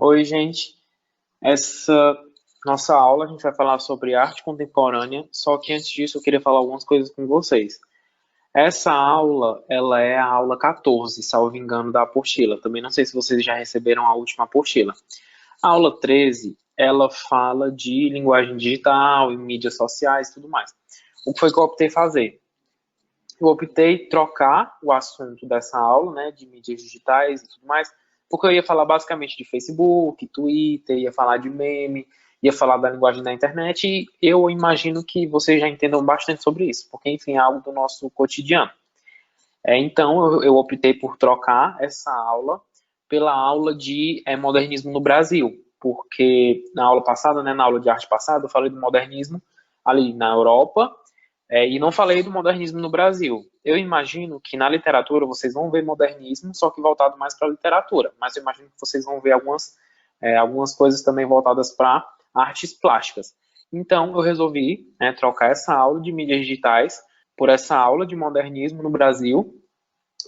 Oi, gente. Essa nossa aula a gente vai falar sobre arte contemporânea, só que antes disso eu queria falar algumas coisas com vocês. Essa aula, ela é a aula 14, salvo engano, da apostila. Também não sei se vocês já receberam a última apostila. A aula 13, ela fala de linguagem digital e mídias sociais e tudo mais. O que foi que eu optei fazer? Eu optei trocar o assunto dessa aula, né, de mídias digitais e tudo mais, porque eu ia falar basicamente de Facebook, Twitter, ia falar de meme, ia falar da linguagem da internet, e eu imagino que vocês já entendam bastante sobre isso, porque, enfim, é algo do nosso cotidiano. Então, eu optei por trocar essa aula pela aula de modernismo no Brasil, porque na aula passada, né, na aula de arte passada, eu falei do modernismo ali na Europa, e não falei do modernismo no Brasil. Eu imagino que na literatura vocês vão ver modernismo, só que voltado mais para a literatura. Mas eu imagino que vocês vão ver algumas coisas também voltadas para artes plásticas. Então, eu resolvi, né, trocar essa aula de mídias digitais por essa aula de modernismo no Brasil.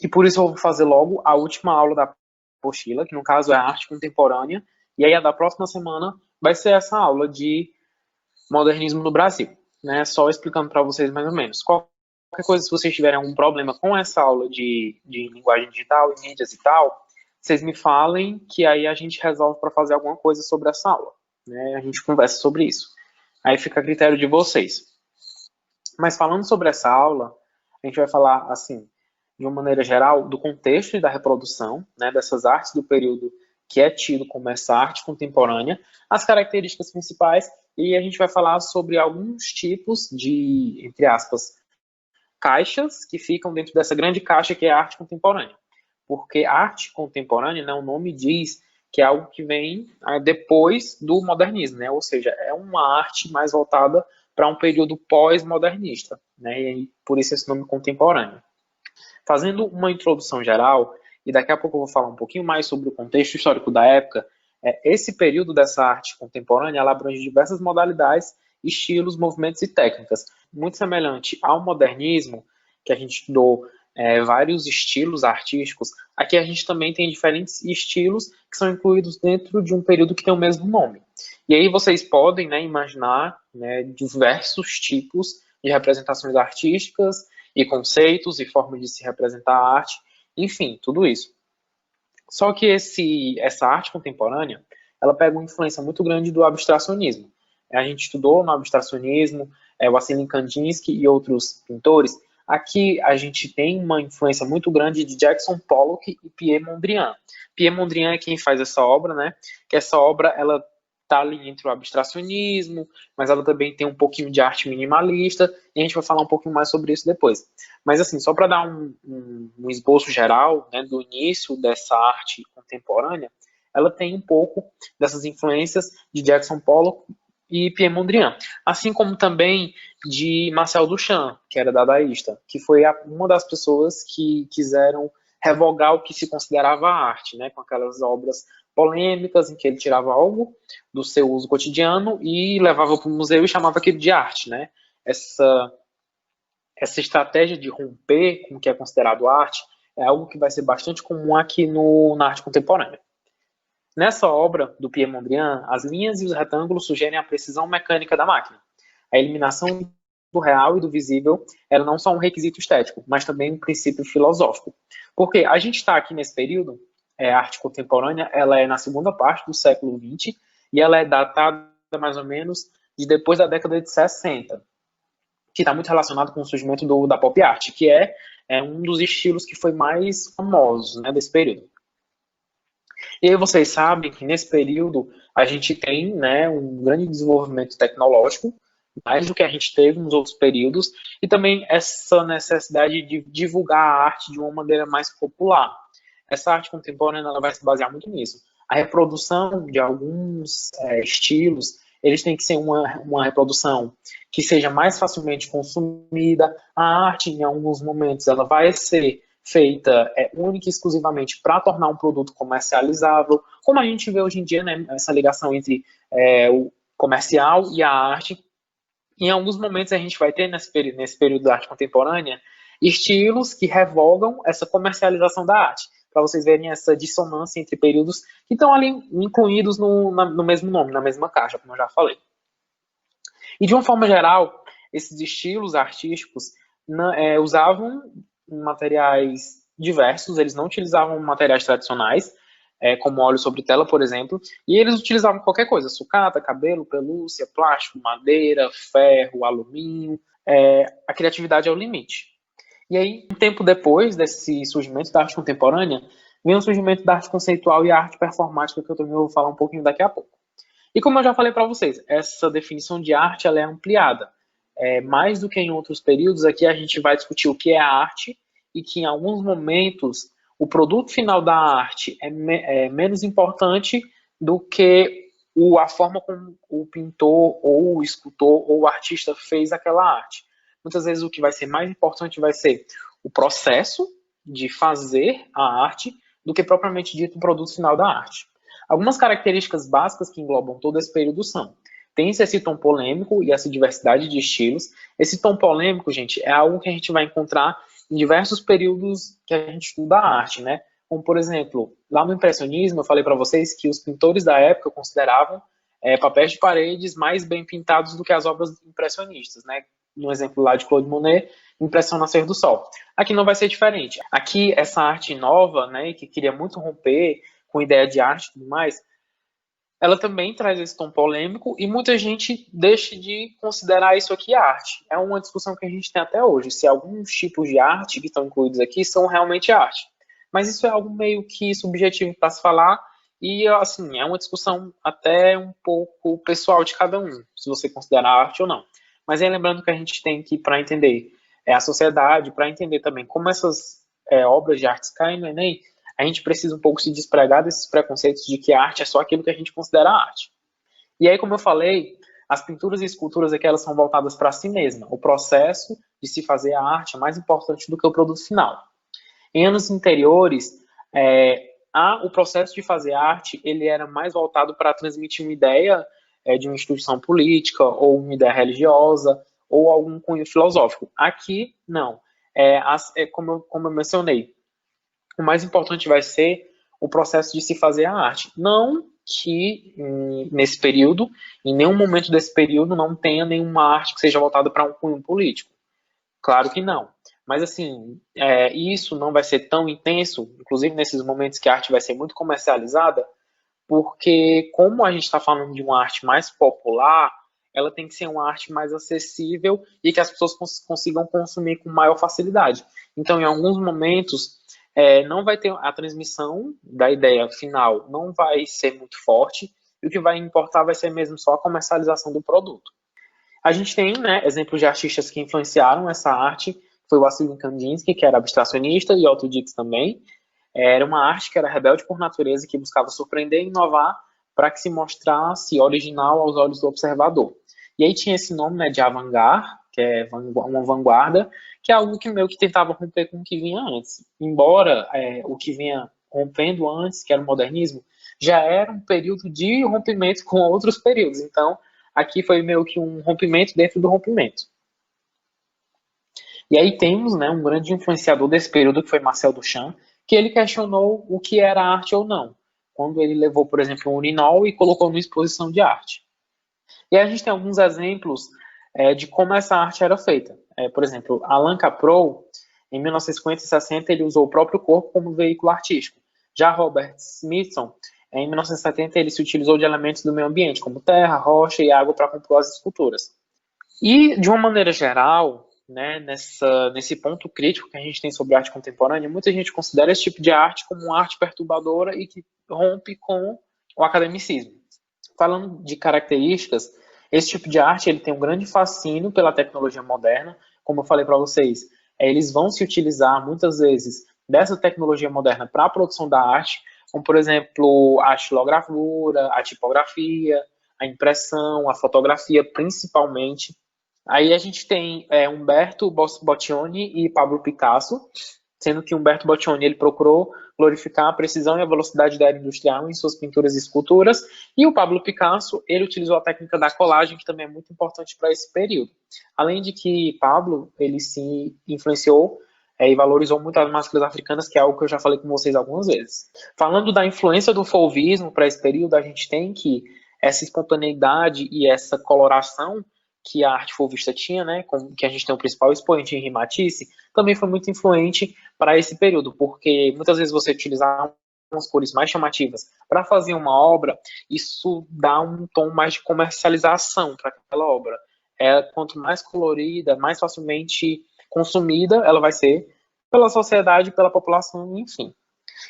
E por isso eu vou fazer logo a última aula da apostila, que no caso é arte contemporânea. E aí a da próxima semana vai ser essa aula de modernismo no Brasil, né? Só explicando para vocês mais ou menos. Qualquer coisa, se vocês tiverem algum problema com essa aula de linguagem digital e mídias e tal, vocês me falem que aí a gente resolve para fazer alguma coisa sobre essa aula, né? A gente conversa sobre isso. Aí fica a critério de vocês. Mas falando sobre essa aula, a gente vai falar, assim, de uma maneira geral, do contexto e da reprodução, né, dessas artes do período que é tido como essa arte contemporânea, as características principais, e a gente vai falar sobre alguns tipos de, entre aspas, caixas que ficam dentro dessa grande caixa que é a arte contemporânea. Porque arte contemporânea, né, o nome diz que é algo que vem depois do modernismo, né? Ou seja, é uma arte mais voltada para um período pós-modernista, né? E por isso esse nome contemporâneo. Fazendo uma introdução geral, e daqui a pouco eu vou falar um pouquinho mais sobre o contexto histórico da época, esse período dessa arte contemporânea ela abrange diversas modalidades, estilos, movimentos e técnicas. Muito semelhante ao modernismo, que a gente estudou vários estilos artísticos, aqui a gente também tem diferentes estilos que são incluídos dentro de um período que tem o mesmo nome. E aí vocês podem, né, imaginar, né, diversos tipos de representações artísticas e conceitos e formas de se representar a arte, enfim, tudo isso. Só que essa arte contemporânea, ela pega uma influência muito grande do abstracionismo. A gente estudou no abstracionismo, o Wassily Kandinsky e outros pintores. Aqui a gente tem uma influência muito grande de Jackson Pollock e Pierre Mondrian. Pierre Mondrian é quem faz essa obra, né? Que essa obra ela está ali entre o abstracionismo, mas ela também tem um pouquinho de arte minimalista, e a gente vai falar um pouquinho mais sobre isso depois. Mas, assim, só para dar um esboço geral, né, do início dessa arte contemporânea, ela tem um pouco dessas influências de Jackson Pollock e Pierre Mondrian, assim como também de Marcel Duchamp, que era dadaísta, que foi uma das pessoas que quiseram revogar o que se considerava arte, né, com aquelas obras polêmicas em que ele tirava algo do seu uso cotidiano e levava para o museu e chamava aquilo de arte, né? Essa essa estratégia de romper com o que é considerado arte é algo que vai ser bastante comum aqui na arte contemporânea. Nessa obra do Pierre Mondrian, as linhas e os retângulos sugerem a precisão mecânica da máquina. A eliminação do real e do visível era não só um requisito estético, mas também um princípio filosófico. Porque a gente está aqui nesse período, a arte contemporânea, ela é na segunda parte do século XX e ela é datada mais ou menos de depois da década de 60, que está muito relacionado com o surgimento da pop art, que é um dos estilos que foi mais famosos, né, desse período. E aí vocês sabem que nesse período a gente tem, né, um grande desenvolvimento tecnológico, mais do que a gente teve nos outros períodos, e também essa necessidade de divulgar a arte de uma maneira mais popular. Essa arte contemporânea ela vai se basear muito nisso. A reprodução de alguns estilos, eles têm que ser uma reprodução que seja mais facilmente consumida. A arte, em alguns momentos, ela vai ser feita única e exclusivamente para tornar um produto comercializável, como a gente vê hoje em dia, né, essa ligação entre o comercial e a arte. Em alguns momentos a gente vai ter nesse período da arte contemporânea estilos que revogam essa comercialização da arte. para vocês verem essa dissonância entre períodos que estão ali incluídos no mesmo nome, na mesma caixa, como eu já falei. E de uma forma geral, esses estilos artísticos usavam materiais diversos, eles não utilizavam materiais tradicionais, como óleo sobre tela, por exemplo, e eles utilizavam qualquer coisa, sucata, cabelo, pelúcia, plástico, madeira, ferro, alumínio, a criatividade é o limite. E aí, um tempo depois desse surgimento da arte contemporânea, vem o surgimento da arte conceitual e a arte performática, que eu também vou falar um pouquinho daqui a pouco. E como eu já falei para vocês, essa definição de arte ela é ampliada. Mais do que em outros períodos, aqui a gente vai discutir o que é arte e que em alguns momentos o produto final da arte é menos importante do que a forma como o pintor ou o escultor ou o artista fez aquela arte. Muitas vezes o que vai ser mais importante vai ser o processo de fazer a arte do que propriamente dito o produto final da arte. Algumas características básicas que englobam todo esse período são: tem-se esse tom polêmico e essa diversidade de estilos. Esse tom polêmico, gente, é algo que a gente vai encontrar em diversos períodos que a gente estuda a arte, né? Como, por exemplo, lá no impressionismo, eu falei para vocês que os pintores da época consideravam papéis de paredes mais bem pintados do que as obras impressionistas, né? No exemplo lá de Claude Monet, Impressão Nascer do Sol. Aqui não vai ser diferente. Aqui, essa arte nova, né, que queria muito romper com ideia de arte e tudo mais, ela também traz esse tom polêmico e muita gente deixa de considerar isso aqui arte. É uma discussão que a gente tem até hoje, se alguns tipos de arte que estão incluídos aqui são realmente arte. Mas isso é algo meio que subjetivo para se falar e, assim, é uma discussão até um pouco pessoal de cada um, se você considera arte ou não. Mas aí lembrando que a gente tem que, para entender a sociedade, para entender também como essas obras de artes caem no Enem, a gente precisa um pouco se despregar desses preconceitos de que a arte é só aquilo que a gente considera arte. E aí, como eu falei, as pinturas e esculturas aqui, elas são voltadas para si mesma. O processo de se fazer a arte é mais importante do que o produto final. Em anos anteriores, o processo de fazer arte ele era mais voltado para transmitir uma ideia de uma instituição política ou uma ideia religiosa ou algum cunho filosófico. Aqui, não. Como eu mencionei, o mais importante vai ser o processo de se fazer a arte. Não que nesse período, em nenhum momento desse período, não tenha nenhuma arte que seja voltada para um cunho político. Claro que não. Mas, assim, isso não vai ser tão intenso, inclusive nesses momentos que a arte vai ser muito comercializada, porque como a gente está falando de uma arte mais popular, ela tem que ser uma arte mais acessível e que as pessoas consigam consumir com maior facilidade. Então, em alguns momentos, não vai ter a transmissão da ideia final, não vai ser muito forte, e o que vai importar vai ser mesmo só a comercialização do produto. A gente tem, né, exemplos de artistas que influenciaram essa arte, foi o Wassily Kandinsky, que era abstracionista, e Otto Dix também. Era uma arte que era rebelde por natureza, que buscava surpreender e inovar para que se mostrasse original aos olhos do observador. E aí tinha esse nome, né, de avant-garde, que é uma vanguarda, que é algo que meio que tentava romper com o que vinha antes. Embora o que vinha rompendo antes, que era o modernismo, já era um período de rompimento com outros períodos. Então, aqui foi meio que um rompimento dentro do rompimento. E aí temos, né, um grande influenciador desse período, que foi Marcel Duchamp, que ele questionou o que era arte ou não, quando ele levou, por exemplo, um urinol e colocou numa exposição de arte. E aí a gente tem alguns exemplos de como essa arte era feita. Por exemplo, Alain Caprot, em 1950 e 60, ele usou o próprio corpo como veículo artístico. Já Robert Smithson, em 1970, ele se utilizou de elementos do meio ambiente, como terra, rocha e água para compor as esculturas. E, de uma maneira geral, né, nesse ponto crítico que a gente tem sobre arte contemporânea, muita gente considera esse tipo de arte como uma arte perturbadora e que rompe com o academicismo. Falando de características, esse tipo de arte ele tem um grande fascínio pela tecnologia moderna. Como eu falei para vocês, eles vão se utilizar muitas vezes dessa tecnologia moderna para a produção da arte, como, por exemplo, a estilogravura, a tipografia, a impressão, a fotografia, principalmente. Aí a gente tem Umberto Boccioni e Pablo Picasso, sendo que Umberto Boccioni ele procurou glorificar a precisão e a velocidade da era industrial em suas pinturas e esculturas, e o Pablo Picasso ele utilizou a técnica da colagem, que também é muito importante para esse período. Além de que Pablo ele se influenciou e valorizou muito as máscaras africanas, que é algo que eu já falei com vocês algumas vezes. Falando da influência do fauvismo para esse período, a gente tem que essa espontaneidade e essa coloração que a arte fauvista tinha, né, que a gente tem o principal expoente Henri Matisse, também foi muito influente para esse período, porque muitas vezes você utilizar umas cores mais chamativas para fazer uma obra, isso dá um tom mais de comercialização para aquela obra. Quanto mais colorida, mais facilmente consumida ela vai ser pela sociedade, pela população, enfim.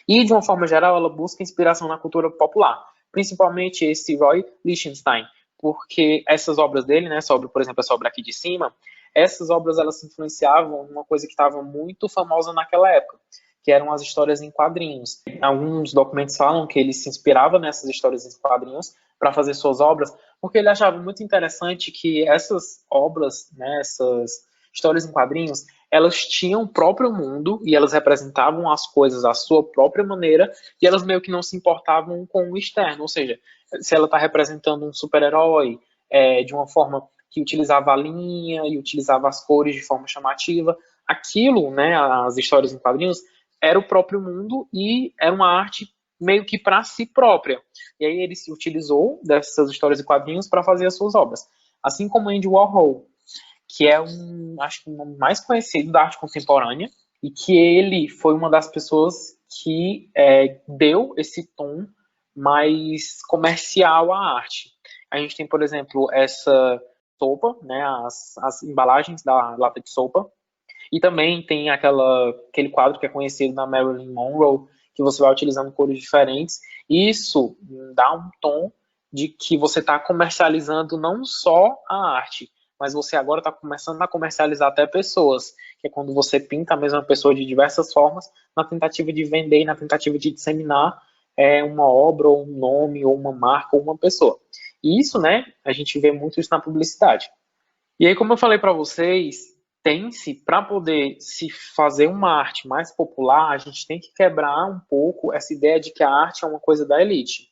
E, de uma forma geral, ela busca inspiração na cultura popular, principalmente esse Roy Lichtenstein, porque essas obras dele, né, essa obra, por exemplo, essa obra aqui de cima, essas obras elas se influenciavam em uma coisa que estava muito famosa naquela época, que eram as histórias em quadrinhos. Alguns documentos falam que ele se inspirava nessas histórias em quadrinhos para fazer suas obras, porque ele achava muito interessante que essas obras, né, essas histórias em quadrinhos, elas tinham o próprio mundo e elas representavam as coisas à sua própria maneira e elas meio que não se importavam com o externo, ou seja, se ela está representando um super-herói de uma forma que utilizava a linha e utilizava as cores de forma chamativa, aquilo, né, as histórias em quadrinhos, era o próprio mundo e era uma arte meio que para si própria. E aí ele se utilizou dessas histórias em quadrinhos para fazer as suas obras. Assim como Andy Warhol, que é acho que o nome mais conhecido da arte contemporânea, e que ele foi uma das pessoas que deu esse tom mais comercial à arte. A gente tem, por exemplo, essa sopa, né, as embalagens da lata de sopa, e também tem aquele quadro que é conhecido da Marilyn Monroe, que você vai utilizando cores diferentes. Isso dá um tom de que você está comercializando não só a arte, mas você agora está começando a comercializar até pessoas, que é quando você pinta a mesma pessoa de diversas formas, na tentativa de vender, na tentativa de disseminar uma obra, ou um nome, ou uma marca, ou uma pessoa. E isso, né, a gente vê muito isso na publicidade. E aí, como eu falei para vocês, tem-se, para poder se fazer uma arte mais popular, a gente tem que quebrar um pouco essa ideia de que a arte é uma coisa da elite.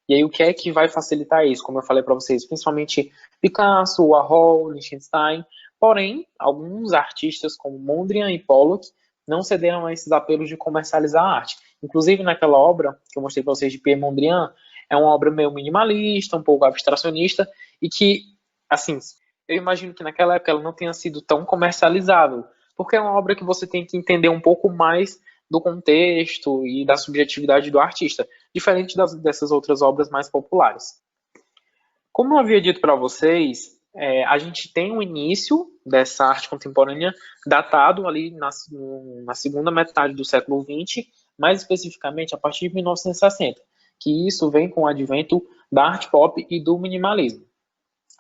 E aí, o que é que vai facilitar isso? Como eu falei para vocês, principalmente Picasso, Warhol, Lichtenstein. Porém, alguns artistas como Mondrian e Pollock não cederam a esses apelos de comercializar a arte. Inclusive, naquela obra que eu mostrei para vocês de Pierre Mondrian, é uma obra meio minimalista, um pouco abstracionista, e que, assim, eu imagino que naquela época ela não tenha sido tão comercializável, porque é uma obra que você tem que entender um pouco mais do contexto e da subjetividade do artista, diferente dessas outras obras mais populares. Como eu havia dito para vocês, a gente tem o início dessa arte contemporânea datado ali na segunda metade do século XX, mais especificamente a partir de 1960, que isso vem com o advento da arte pop e do minimalismo.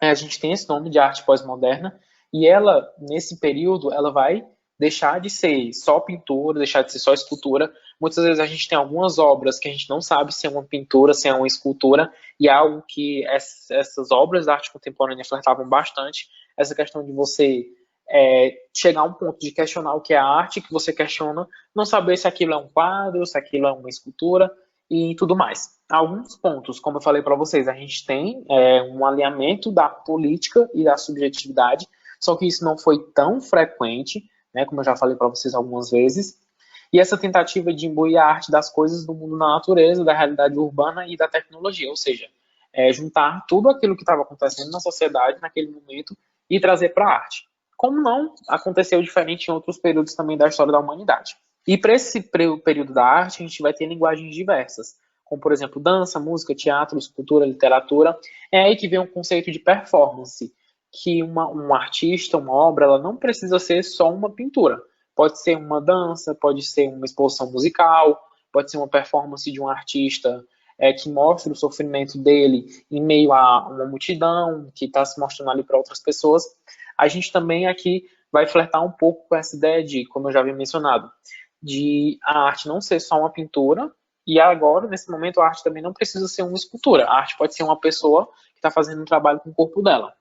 A gente tem esse nome de arte pós-moderna e ela, nesse período, ela vai deixar de ser só pintura, deixar de ser só escultura. Muitas vezes a gente tem algumas obras que a gente não sabe se é uma pintura, se é uma escultura, e é algo que essas obras da arte contemporânea flertavam bastante, essa questão de você chegar a um ponto de questionar o que é a arte, que você questiona, não saber se aquilo é um quadro, se aquilo é uma escultura, e tudo mais. Alguns pontos, como eu falei para vocês, a gente tem um alinhamento da política e da subjetividade, só que isso não foi tão frequente, né, como eu já falei para vocês algumas vezes, e essa tentativa de imbuir a arte das coisas do mundo da natureza, da realidade urbana e da tecnologia, ou seja, juntar tudo aquilo que estava acontecendo na sociedade naquele momento e trazer para a arte. Como não aconteceu diferente em outros períodos também da história da humanidade. E para esse período da arte, a gente vai ter linguagens diversas, como, por exemplo, dança, música, teatro, escultura, literatura. É aí que vem o conceito de performance, que um artista, uma obra, ela não precisa ser só uma pintura. Pode ser uma dança, pode ser uma exposição musical, pode ser uma performance de um artista que mostra o sofrimento dele em meio a uma multidão, que está se mostrando ali para outras pessoas. A gente também aqui vai flertar um pouco com essa ideia de, como eu já havia mencionado, de a arte não ser só uma pintura, e agora, nesse momento, a arte também não precisa ser uma escultura. A arte pode ser uma pessoa que está fazendo um trabalho com o corpo dela.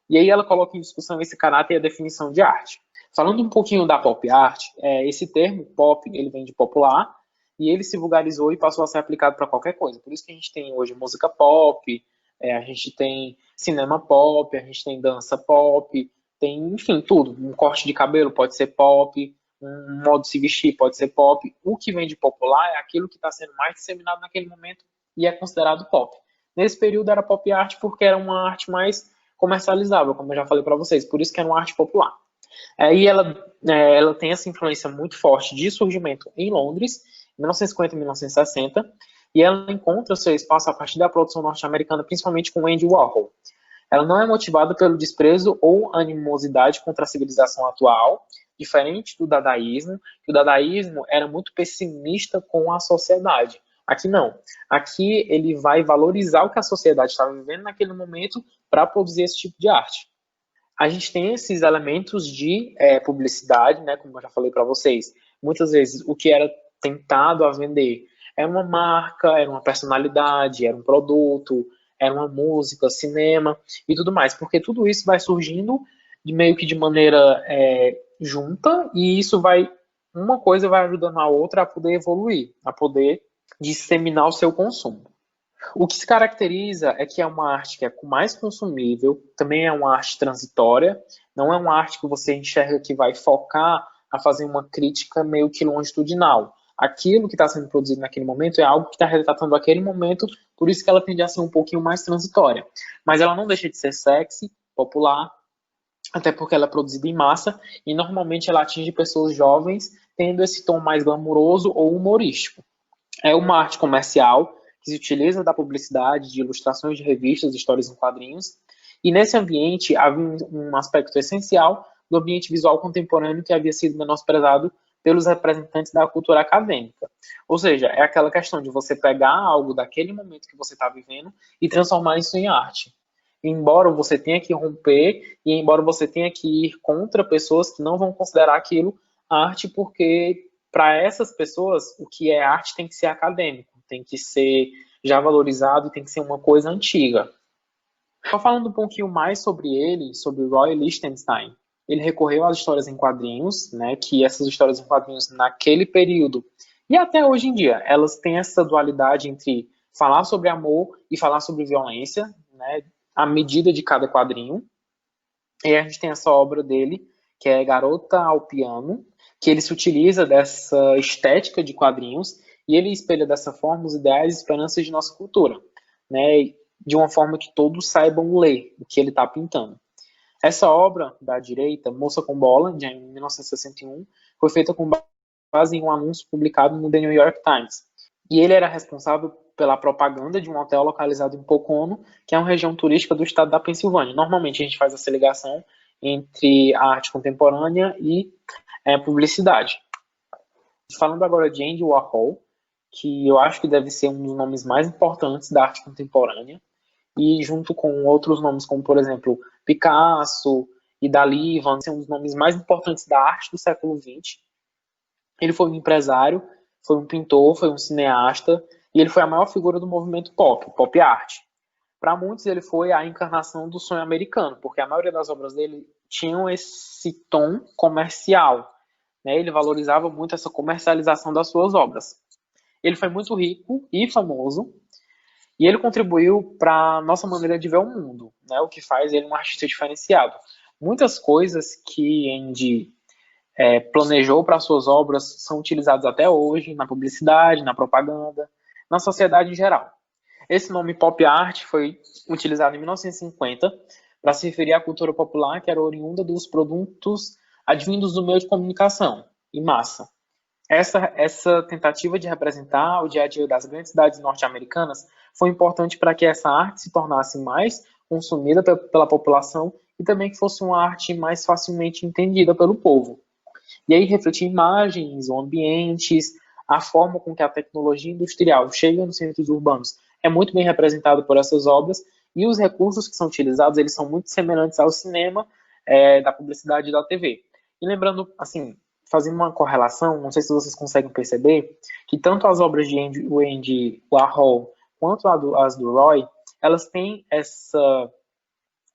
E aí ela coloca em discussão esse caráter e a definição de arte. Falando um pouquinho da pop art, esse termo pop, ele vem de popular, e ele se vulgarizou e passou a ser aplicado para qualquer coisa. Por isso que a gente tem hoje música pop, a gente tem cinema pop, a gente tem dança pop, tem, enfim, tudo. Um corte de cabelo pode ser pop, um modo de se vestir, pode ser pop. O que vem de popular é aquilo que está sendo mais disseminado naquele momento e é considerado pop. Nesse período era pop art porque era uma arte mais comercializável, como eu já falei para vocês, por isso que era uma arte popular. E ela tem essa influência muito forte de surgimento em Londres, em 1950 e 1960, e ela encontra seu espaço a partir da produção norte-americana, principalmente com Andy Warhol. Ela não é motivada pelo desprezo ou animosidade contra a civilização atual, diferente do dadaísmo, que o dadaísmo era muito pessimista com a sociedade. Aqui não. Aqui ele vai valorizar o que a sociedade estava vivendo naquele momento para produzir esse tipo de arte. A gente tem esses elementos de publicidade, né, como eu já falei para vocês. Muitas vezes o que era tentado a vender era uma marca, era uma personalidade, era um produto, era uma música, cinema e tudo mais, porque tudo isso vai surgindo de meio que de maneira junta e isso vai, uma coisa vai ajudando a outra a poder evoluir, a poder disseminar o seu consumo. O que se caracteriza é que é uma arte que é mais consumível, também é uma arte transitória, não é uma arte que você enxerga que vai focar a fazer uma crítica meio que longitudinal. Aquilo que está sendo produzido naquele momento é algo que está retratando aquele momento, por isso que ela tende a ser um pouquinho mais transitória. Mas ela não deixa de ser sexy, popular, até porque ela é produzida em massa e normalmente ela atinge pessoas jovens, tendo esse tom mais glamuroso ou humorístico. É uma arte comercial que se utiliza da publicidade, de ilustrações de revistas, histórias em quadrinhos. E nesse ambiente havia um aspecto essencial do ambiente visual contemporâneo que havia sido menosprezado pelos representantes da cultura acadêmica. Ou seja, é aquela questão de você pegar algo daquele momento que você está vivendo e transformar isso em arte. Embora você tenha que romper e embora você tenha que ir contra pessoas que não vão considerar aquilo arte, porque para essas pessoas o que é arte tem que ser acadêmico, tem que ser já valorizado, tem que ser uma coisa antiga. Só falando um pouquinho mais sobre ele, sobre Roy Lichtenstein, ele recorreu às histórias em quadrinhos, né, que essas histórias em quadrinhos naquele período e até hoje em dia, elas têm essa dualidade entre falar sobre amor e falar sobre violência, né, à medida de cada quadrinho. E a gente tem essa obra dele, que é Garota ao Piano, que ele se utiliza dessa estética de quadrinhos e ele espelha dessa forma os ideais e esperanças de nossa cultura, né? De uma forma que todos saibam ler o que ele está pintando. Essa obra da direita, Moça com Bola, de 1961, foi feita com base em um anúncio publicado no The New York Times. E ele era responsável pela propaganda de um hotel localizado em Pocono, que é uma região turística do estado da Pensilvânia. Normalmente a gente faz essa ligação entre a arte contemporânea e publicidade. Falando agora de Andy Warhol, que eu acho que deve ser um dos nomes mais importantes da arte contemporânea, e junto com outros nomes como, por exemplo, Picasso e Dalí, vão ser um dos nomes mais importantes da arte do século XX. Ele foi um empresário, foi um pintor, foi um cineasta, e ele foi a maior figura do movimento pop art. Para muitos, ele foi a encarnação do sonho americano, porque a maioria das obras dele tinham esse tom comercial, né? Ele valorizava muito essa comercialização das suas obras. Ele foi muito rico e famoso, e ele contribuiu para a nossa maneira de ver o mundo, né? O que faz ele um artista diferenciado. Muitas coisas que Andy planejou para suas obras são utilizadas até hoje na publicidade, na propaganda, na sociedade em geral. Esse nome pop art foi utilizado em 1950 para se referir à cultura popular que era oriunda dos produtos advindos do meio de comunicação, em massa. Essa tentativa de representar o dia a dia das grandes cidades norte-americanas foi importante para que essa arte se tornasse mais consumida pela população e também que fosse uma arte mais facilmente entendida pelo povo. E aí refletir imagens, ambientes, a forma com que a tecnologia industrial chega nos centros urbanos é muito bem representado por essas obras e os recursos que são utilizados eles são muito semelhantes ao cinema, da publicidade e da TV. E lembrando, assim, fazendo uma correlação, não sei se vocês conseguem perceber, que tanto as obras de Andy Warhol quanto as do Roy, elas têm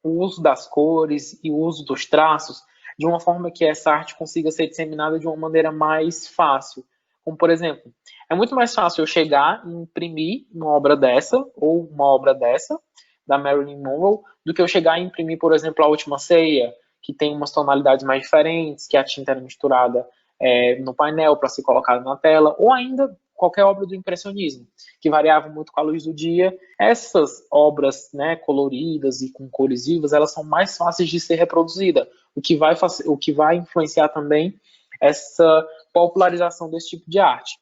o uso das cores e o uso dos traços de uma forma que essa arte consiga ser disseminada de uma maneira mais fácil. Como, por exemplo, é muito mais fácil eu chegar e imprimir uma obra dessa, ou uma obra dessa, da Marilyn Monroe, do que eu chegar e imprimir, por exemplo, A Última Ceia, que tem umas tonalidades mais diferentes, que a tinta era misturada no painel para ser colocada na tela, ou ainda qualquer obra do impressionismo, que variava muito com a luz do dia. Essas obras, né, coloridas e com cores vivas, elas são mais fáceis de ser reproduzidas, o que vai influenciar também essa popularização desse tipo de arte.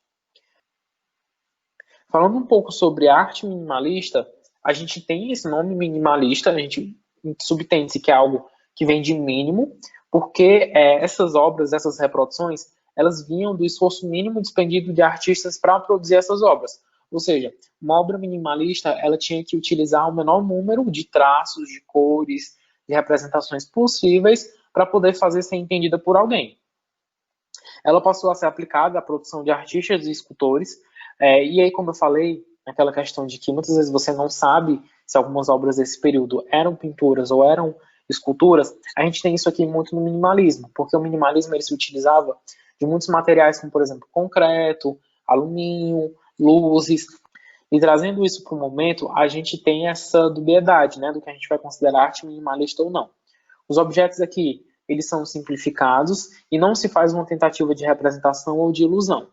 Falando um pouco sobre arte minimalista, a gente tem esse nome minimalista, a gente subtende-se que é algo que vem de mínimo, porque essas obras, essas reproduções, elas vinham do esforço mínimo despendido de artistas para produzir essas obras. Ou seja, uma obra minimalista, ela tinha que utilizar o menor número de traços, de cores, de representações possíveis para poder fazer ser entendida por alguém. Ela passou a ser aplicada à produção de artistas e escultores, e aí, como eu falei, aquela questão de que muitas vezes você não sabe se algumas obras desse período eram pinturas ou eram esculturas, a gente tem isso aqui muito no minimalismo, porque o minimalismo ele se utilizava de muitos materiais, como por exemplo concreto, alumínio, luzes, e trazendo isso para o momento, a gente tem essa dubiedade, né, do que a gente vai considerar arte minimalista ou não. Os objetos aqui, eles são simplificados e não se faz uma tentativa de representação ou de ilusão.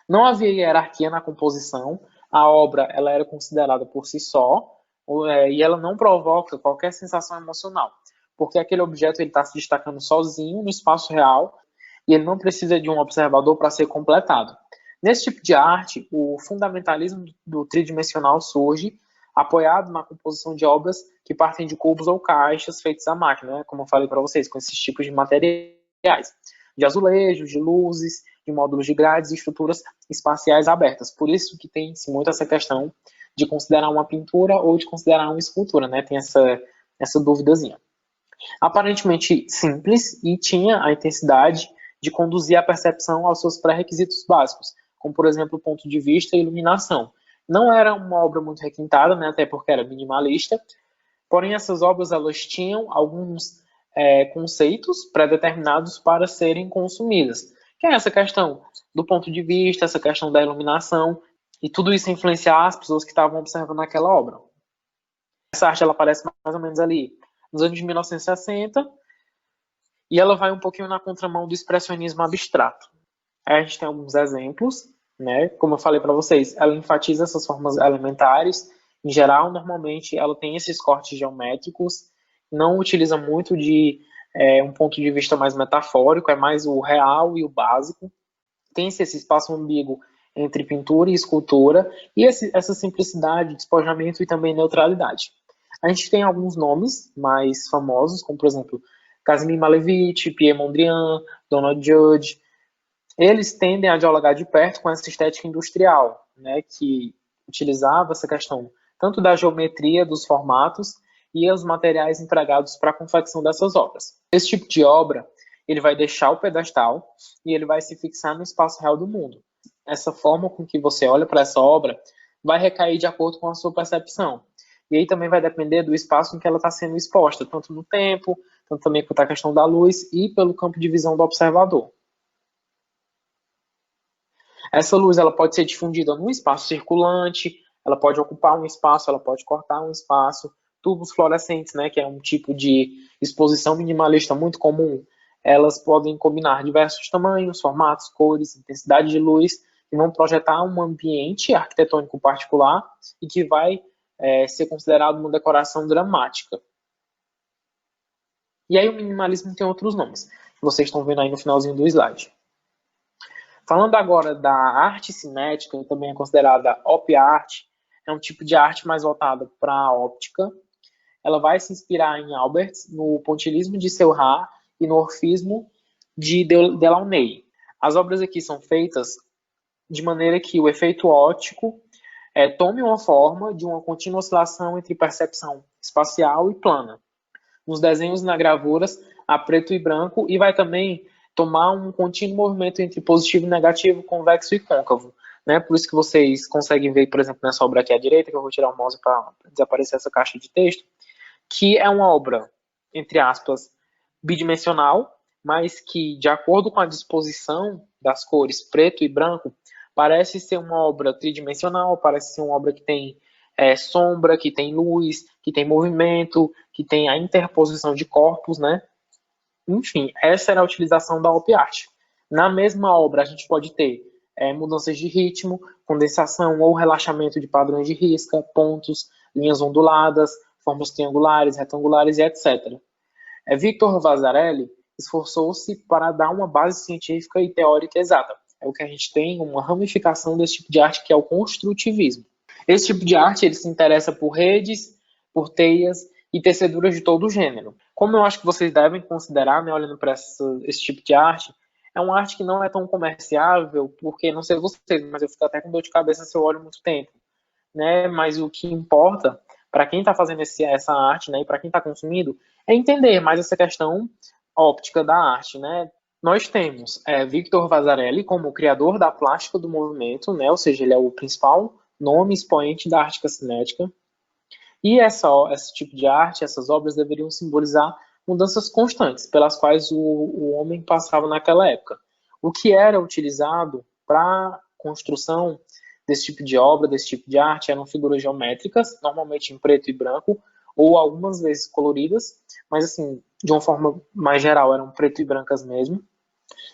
Não havia hierarquia na composição, a obra ela era considerada por si só, e ela não provoca qualquer sensação emocional, porque aquele objeto está se destacando sozinho no espaço real e ele não precisa de um observador para ser completado. Nesse tipo de arte, o fundamentalismo do tridimensional surge, apoiado na composição de obras que partem de cubos ou caixas feitos à máquina, né? Como eu falei para vocês, com esses tipos de materiais, de azulejos, de luzes, de módulos de grades e estruturas espaciais abertas. Por isso que tem-se muito essa questão de considerar uma pintura ou de considerar uma escultura, né? Tem essa duvidazinha. Aparentemente simples e tinha a intensidade de conduzir a percepção aos seus pré-requisitos básicos, como, por exemplo, ponto de vista e iluminação. Não era uma obra muito requintada, né? Até porque era minimalista, porém essas obras elas tinham alguns conceitos pré-determinados para serem consumidas, que é essa questão do ponto de vista, essa questão da iluminação, e tudo isso influenciar as pessoas que estavam observando aquela obra. Essa arte ela aparece mais ou menos ali nos anos de 1960, e ela vai um pouquinho na contramão do expressionismo abstrato. Aí a gente tem alguns exemplos, né? Como eu falei para vocês, ela enfatiza essas formas elementares. Em geral, normalmente, ela tem esses cortes geométricos, não utiliza muito de um ponto de vista mais metafórico, é mais o real e o básico. Tem-se esse espaço ambíguo entre pintura e escultura, e essa simplicidade, despojamento e também neutralidade. A gente tem alguns nomes mais famosos, como, por exemplo, Casimir Malevich, Pierre Mondrian, Donald Judd. Eles tendem a dialogar de perto com essa estética industrial, né, que utilizava essa questão tanto da geometria dos formatos e os materiais empregados para a confecção dessas obras. Esse tipo de obra, ele vai deixar o pedestal e ele vai se fixar no espaço real do mundo. Essa forma com que você olha para essa obra vai recair de acordo com a sua percepção. E aí também vai depender do espaço em que ela está sendo exposta, tanto no tempo, tanto também quanto a questão da luz e pelo campo de visão do observador. Essa luz ela pode ser difundida num espaço circulante, ela pode ocupar um espaço, ela pode cortar um espaço. Tubos fluorescentes, né, que é um tipo de exposição minimalista muito comum, elas podem combinar diversos tamanhos, formatos, cores, intensidade de luz, e vão projetar um ambiente arquitetônico particular e que vai ser considerado uma decoração dramática. E aí o minimalismo tem outros nomes, que vocês estão vendo aí no finalzinho do slide. Falando agora da arte cinética, que também é considerada op art, é um tipo de arte mais voltada para a óptica. Ela vai se inspirar em Albert, no pontilhismo de Seurat e no orfismo de Delaunay. As obras aqui são feitas de maneira que o efeito óptico tome uma forma de uma contínua oscilação entre percepção espacial e plana. Nos desenhos e nas gravuras, a preto e branco, e vai também tomar um contínuo movimento entre positivo e negativo, convexo e côncavo. Né? Por isso que vocês conseguem ver, por exemplo, nessa obra aqui à direita, que eu vou tirar o mouse para desaparecer essa caixa de texto, que é uma obra, entre aspas, bidimensional, mas que, de acordo com a disposição das cores preto e branco, parece ser uma obra tridimensional, parece ser uma obra que tem sombra, que tem luz, que tem movimento, que tem a interposição de corpos, né? Enfim, essa era a utilização da op art. Na mesma obra, a gente pode ter mudanças de ritmo, condensação ou relaxamento de padrões de risca, pontos, linhas onduladas, formas triangulares, retangulares e etc. Victor Vasarely esforçou-se para dar uma base científica e teórica exata. É o que a gente tem, uma ramificação desse tipo de arte, que é o construtivismo. Esse tipo de arte ele se interessa por redes, por teias e teceduras de todo o gênero. Como eu acho que vocês devem considerar, né, olhando para esse tipo de arte, é uma arte que não é tão comerciável, porque, não sei vocês, mas eu fico até com dor de cabeça se eu olho muito tempo. Né? Mas o que importa para quem está fazendo essa arte, né, e para quem está consumindo, é entender mais essa questão óptica da arte, né? Nós temos Victor Vasarely como o criador da plástica do movimento, né? Ou seja, ele é o principal nome expoente da arte cinética. E esse tipo de arte, essas obras deveriam simbolizar mudanças constantes pelas quais o homem passava naquela época. O que era utilizado para construção desse tipo de obra, desse tipo de arte, eram figuras geométricas, normalmente em preto e branco, ou algumas vezes coloridas, mas assim, de uma forma mais geral, eram preto e brancas mesmo,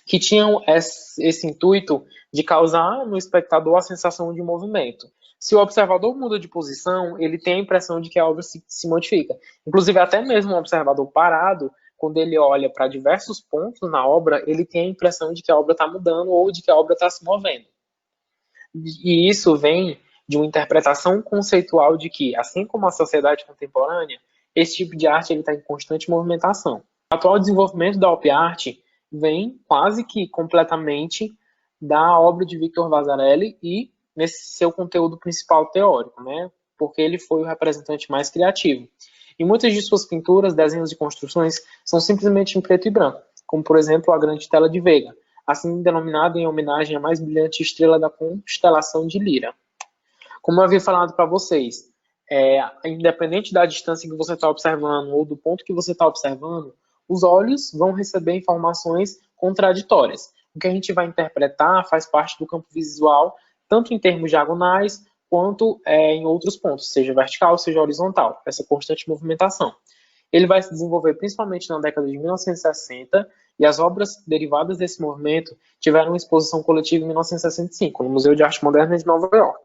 que tinham esse intuito de causar no espectador a sensação de movimento. Se o observador muda de posição, ele tem a impressão de que a obra se modifica. Inclusive, até mesmo um observador parado, quando ele olha para diversos pontos na obra, ele tem a impressão de que a obra está mudando ou de que a obra está se movendo. E isso vem de uma interpretação conceitual de que, assim como a sociedade contemporânea, esse tipo de arte está em constante movimentação. O atual desenvolvimento da op art vem quase que completamente da obra de Victor Vasarely e nesse seu conteúdo principal teórico, né? Porque ele foi o representante mais criativo. E muitas de suas pinturas, desenhos e construções são simplesmente em preto e branco, como por exemplo a Grande Tela de Vega, assim denominada em homenagem à mais brilhante estrela da constelação de Lira. Como eu havia falado para vocês, independente da distância que você está observando ou do ponto que você está observando, os olhos vão receber informações contraditórias. O que a gente vai interpretar faz parte do campo visual, tanto em termos diagonais quanto em outros pontos, seja vertical, seja horizontal, essa constante movimentação. Ele vai se desenvolver principalmente na década de 1960 e as obras derivadas desse movimento tiveram uma exposição coletiva em 1965 no Museu de Arte Moderna de Nova York.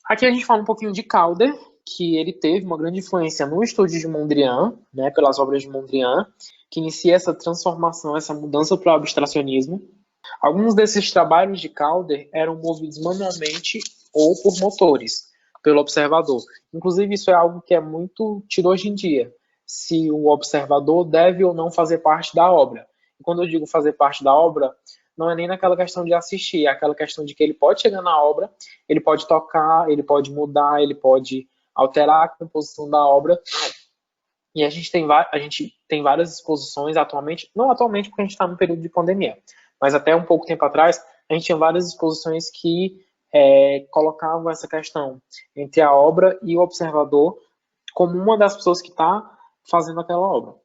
Aqui a gente fala um pouquinho de Calder, que ele teve uma grande influência no estúdio de Mondrian, né, pelas obras de Mondrian, que inicia essa transformação, essa mudança para o abstracionismo. Alguns desses trabalhos de Calder eram movidos manualmente ou por motores, pelo observador. Inclusive, isso é algo que é muito tido hoje em dia, se o observador deve ou não fazer parte da obra. E quando eu digo fazer parte da obra, não é nem naquela questão de assistir, é aquela questão de que ele pode chegar na obra, ele pode tocar, ele pode mudar, ele pode alterar a composição da obra. E a gente tem várias exposições atualmente, não atualmente porque a gente está no período de pandemia, mas até um pouco tempo atrás, a gente tinha várias exposições que colocavam essa questão entre a obra e o observador como uma das pessoas que está fazendo aquela obra.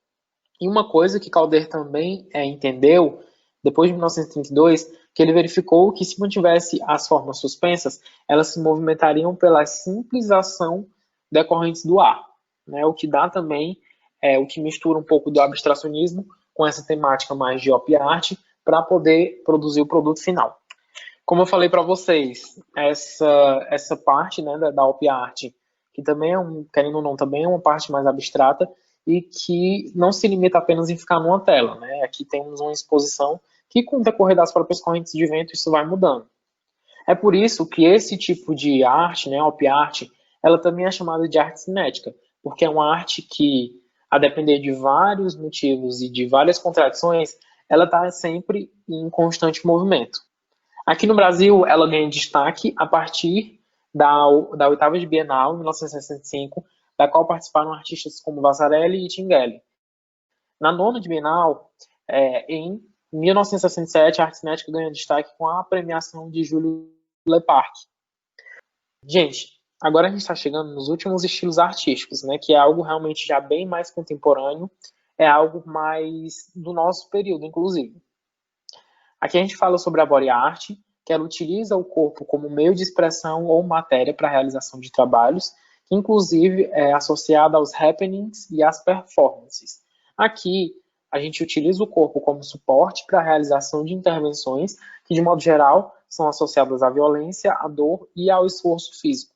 E uma coisa que Calder também entendeu, depois de 1932, que ele verificou que se mantivesse as formas suspensas, elas se movimentariam pela simples ação decorrentes do ar, né? O que dá também, o que mistura um pouco do abstracionismo com essa temática mais de op art para poder produzir o produto final. Como eu falei para vocês, essa parte, né, da op art, que também querendo ou não, também é uma parte mais abstrata e que não se limita apenas em ficar numa tela, né? Aqui temos uma exposição que, com o decorrer das próprias correntes de vento, isso vai mudando. É por isso que esse tipo de arte, né, op art, ela também é chamada de arte cinética, porque é uma arte que, a depender de vários motivos e de várias contradições, ela está sempre em constante movimento. Aqui no Brasil, ela ganha destaque a partir da oitava de Bienal, em 1965, da qual participaram artistas como Vasarely e Tinguely. Na nona de Bienal, em 1967, a arte cinética ganha destaque com a premiação de Júlio Leparc. Gente, agora a gente está chegando nos últimos estilos artísticos, né, que é algo realmente já bem mais contemporâneo, é algo mais do nosso período, inclusive. Aqui a gente fala sobre a body art, que ela utiliza o corpo como meio de expressão ou matéria para a realização de trabalhos, que inclusive é associada aos happenings e às performances. Aqui a gente utiliza o corpo como suporte para a realização de intervenções que, de modo geral, são associadas à violência, à dor e ao esforço físico.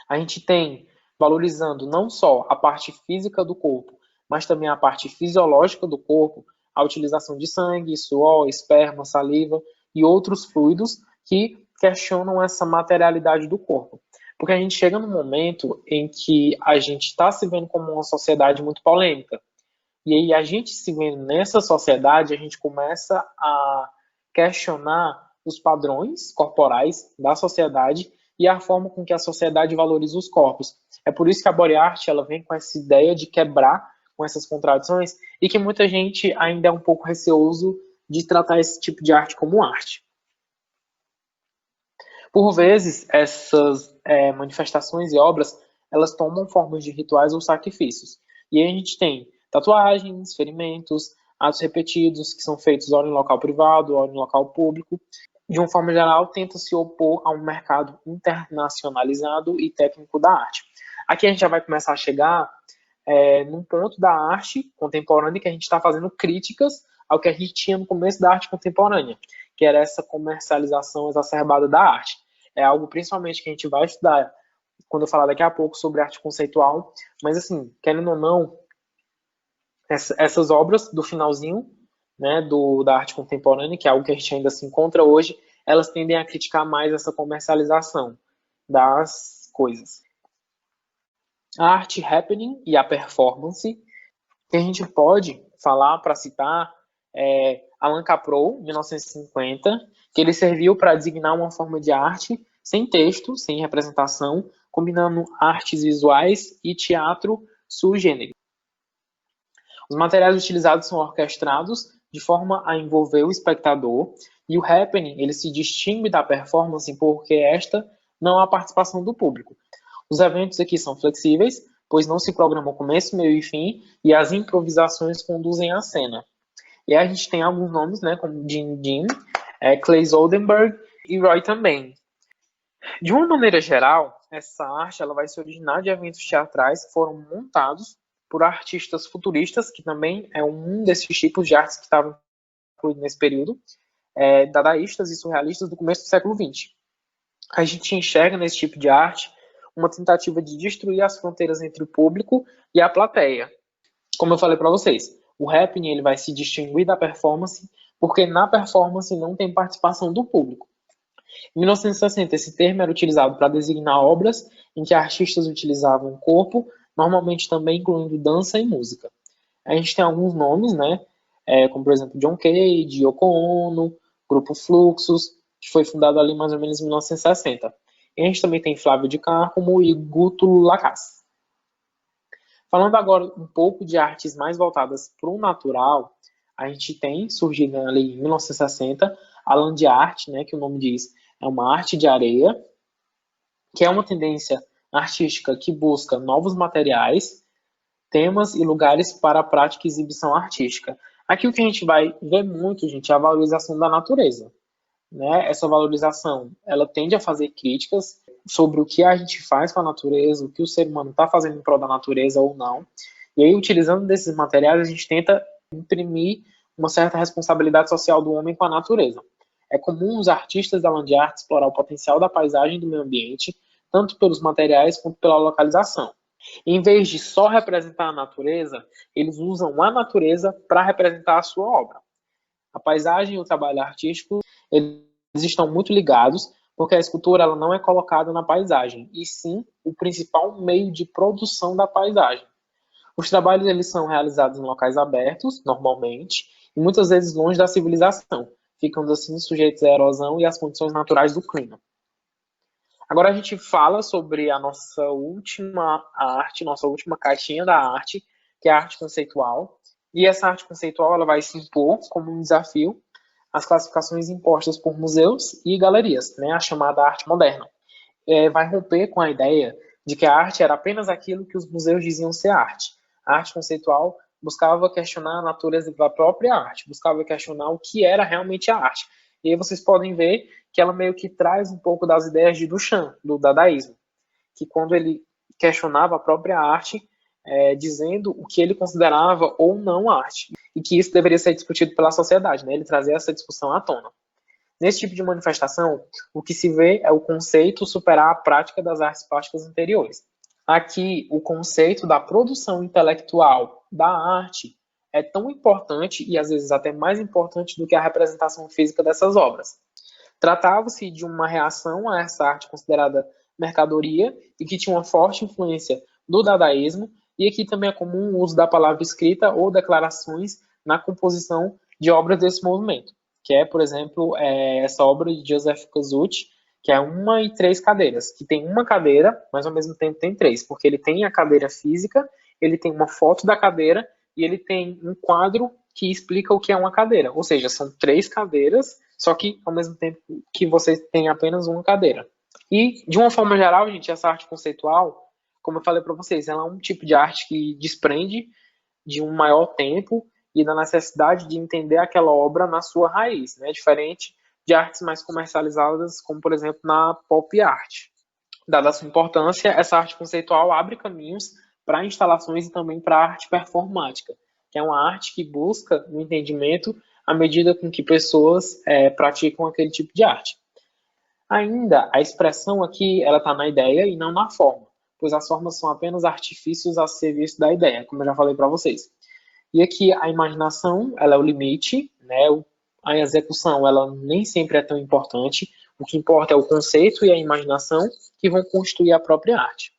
A gente tem, valorizando não só a parte física do corpo, mas também a parte fisiológica do corpo, a utilização de sangue, suor, esperma, saliva e outros fluidos que questionam essa materialidade do corpo. Porque a gente chega num momento em que a gente está se vendo como uma sociedade muito polêmica. E aí, a gente se vendo nessa sociedade, a gente começa a questionar os padrões corporais da sociedade e a forma com que a sociedade valoriza os corpos. É por isso que a body art ela vem com essa ideia de quebrar com essas contradições e que muita gente ainda é um pouco receoso de tratar esse tipo de arte como arte. Por vezes, essas manifestações e obras, elas tomam formas de rituais ou sacrifícios. E aí a gente tem tatuagens, ferimentos, atos repetidos que são feitos ora em local privado, ora em local público. De uma forma geral, tenta se opor a um mercado internacionalizado e técnico da arte. Aqui a gente já vai começar a chegar num ponto da arte contemporânea que a gente está fazendo críticas ao que a gente tinha no começo da arte contemporânea, que era essa comercialização exacerbada da arte. É algo principalmente que a gente vai estudar quando eu falar daqui a pouco sobre arte conceitual, mas assim, querendo ou não, essas obras do finalzinho, né, da arte contemporânea, que é algo que a gente ainda se encontra hoje, elas tendem a criticar mais essa comercialização das coisas. A arte happening e a performance, que a gente pode falar para citar Alan Caprow, 1950, que ele serviu para designar uma forma de arte sem texto, sem representação, combinando artes visuais e teatro sui generis. Os materiais utilizados são orquestrados de forma a envolver o espectador, e o happening ele se distingue da performance porque esta não há participação do público. Os eventos aqui são flexíveis, pois não se programa começo, meio e fim, e as improvisações conduzem a cena. E aí a gente tem alguns nomes, né, como Jim Dean, Claes Oldenburg e Roy também. De uma maneira geral, essa arte ela vai se originar de eventos teatrais que foram montados por artistas futuristas, que também é um desses tipos de artes que estavam incluídos nesse período, dadaístas e surrealistas do começo do século XX. A gente enxerga nesse tipo de arte uma tentativa de destruir as fronteiras entre o público e a plateia. Como eu falei para vocês, o happening ele vai se distinguir da performance porque na performance não tem participação do público. Em 1960, esse termo era utilizado para designar obras em que artistas utilizavam o corpo, normalmente também incluindo dança e música. A gente tem alguns nomes, né? Como, por exemplo, John Cage, Yoko Ono, Grupo Fluxus, que foi fundado ali mais ou menos em 1960. E a gente também tem Flávio de Cárcamo e Guto Lacaz. Falando agora um pouco de artes mais voltadas para o natural, a gente tem surgido ali em 1960 a land art, né, que o nome diz, é uma arte de areia, que é uma tendência artística que busca novos materiais, temas e lugares para a prática e exibição artística. Aqui o que a gente vai ver muito, gente, é a valorização da natureza. Né? Essa valorização, ela tende a fazer críticas sobre o que a gente faz com a natureza, o que o ser humano está fazendo em prol da natureza ou não. E aí, utilizando desses materiais, a gente tenta imprimir uma certa responsabilidade social do homem com a natureza. É comum os artistas da land art explorar o potencial da paisagem e do meio ambiente, tanto pelos materiais quanto pela localização. Em vez de só representar a natureza, eles usam a natureza para representar a sua obra. A paisagem e o trabalho artístico, eles estão muito ligados, porque a escultura ela não é colocada na paisagem, e sim o principal meio de produção da paisagem. Os trabalhos eles são realizados em locais abertos, normalmente, e muitas vezes longe da civilização, ficando assim sujeitos à erosão e às condições naturais do clima. Agora a gente fala sobre a nossa última arte, nossa última caixinha da arte, que é a arte conceitual. E essa arte conceitual ela vai se impor como um desafio às classificações impostas por museus e galerias, né, a chamada arte moderna. Vai romper com a ideia de que a arte era apenas aquilo que os museus diziam ser arte. A arte conceitual buscava questionar a natureza da própria arte, buscava questionar o que era realmente a arte. E aí vocês podem ver que ela meio que traz um pouco das ideias de Duchamp, do dadaísmo, que quando ele questionava a própria arte, dizendo o que ele considerava ou não arte, e que isso deveria ser discutido pela sociedade, né? Ele trazia essa discussão à tona. Nesse tipo de manifestação, o que se vê é o conceito superar a prática das artes plásticas anteriores. Aqui, o conceito da produção intelectual da arte é tão importante e às vezes até mais importante do que a representação física dessas obras. Tratava-se de uma reação a essa arte considerada mercadoria e que tinha uma forte influência do dadaísmo, e aqui também é comum o uso da palavra escrita ou declarações na composição de obras desse movimento, que é, por exemplo, essa obra de Joseph Kosuth, que é 1 e 3 cadeiras, que tem uma cadeira, mas ao mesmo tempo tem 3, porque ele tem a cadeira física, ele tem uma foto da cadeira e ele tem um quadro que explica o que é uma cadeira, ou seja, são 3 cadeiras, só que ao mesmo tempo que você tem apenas uma cadeira. E, de uma forma geral, gente, essa arte conceitual, como eu falei para vocês, ela é um tipo de arte que desprende de um maior tempo e da necessidade de entender aquela obra na sua raiz, né? Diferente de artes mais comercializadas, como, por exemplo, na pop art. Dada a sua importância, essa arte conceitual abre caminhos para instalações e também para a arte performática, que é uma arte que busca o entendimento à medida com que pessoas praticam aquele tipo de arte. Ainda, a expressão aqui, ela está na ideia e não na forma, pois as formas são apenas artifícios a serviço da ideia, como eu já falei para vocês. E aqui a imaginação, ela é o limite, né? A execução, ela nem sempre é tão importante. O que importa é o conceito e a imaginação que vão construir a própria arte.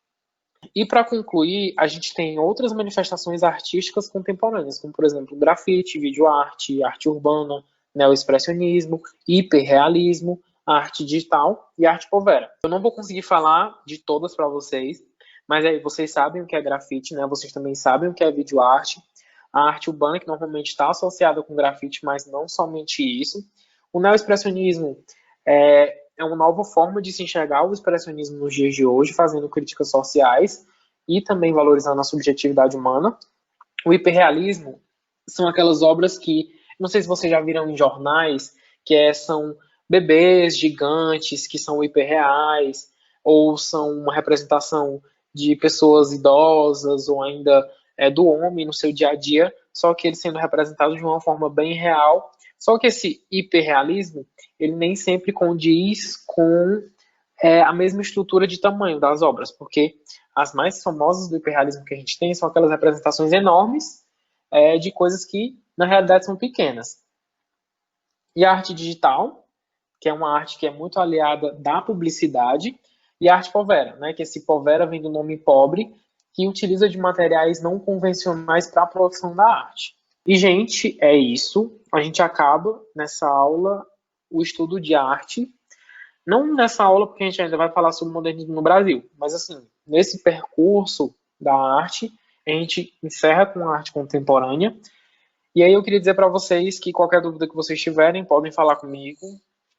E para concluir, a gente tem outras manifestações artísticas contemporâneas, como por exemplo grafite, videoarte, arte urbana, neoexpressionismo, hiperrealismo, arte digital e arte povera. Eu não vou conseguir falar de todas para vocês, mas aí vocês sabem o que é grafite, né? Vocês também sabem o que é videoarte. A arte urbana, que normalmente está associada com grafite, mas não somente isso. O neoexpressionismo é uma nova forma de se enxergar o expressionismo nos dias de hoje, fazendo críticas sociais e também valorizando a subjetividade humana. O hiperrealismo são aquelas obras que, não sei se vocês já viram em jornais, são bebês gigantes que são hiperreais, ou são uma representação de pessoas idosas, ou ainda do homem no seu dia a dia, só que ele sendo representado de uma forma bem real. Só que esse hiperrealismo, ele nem sempre condiz com a mesma estrutura de tamanho das obras, porque as mais famosas do hiperrealismo que a gente tem são aquelas representações enormes de coisas que, na realidade, são pequenas. E a arte digital, que é uma arte que é muito aliada da publicidade, e a arte povera, né, que esse povera vem do nome pobre, que utiliza de materiais não convencionais para a produção da arte. E, gente, é isso. A gente acaba nessa aula o estudo de arte. Não nessa aula, porque a gente ainda vai falar sobre o modernismo no Brasil, mas assim, nesse percurso da arte, a gente encerra com a arte contemporânea. E aí eu queria dizer para vocês que qualquer dúvida que vocês tiverem, podem falar comigo,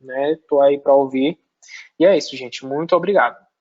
né? Tô aí para ouvir. E é isso, gente. Muito obrigado.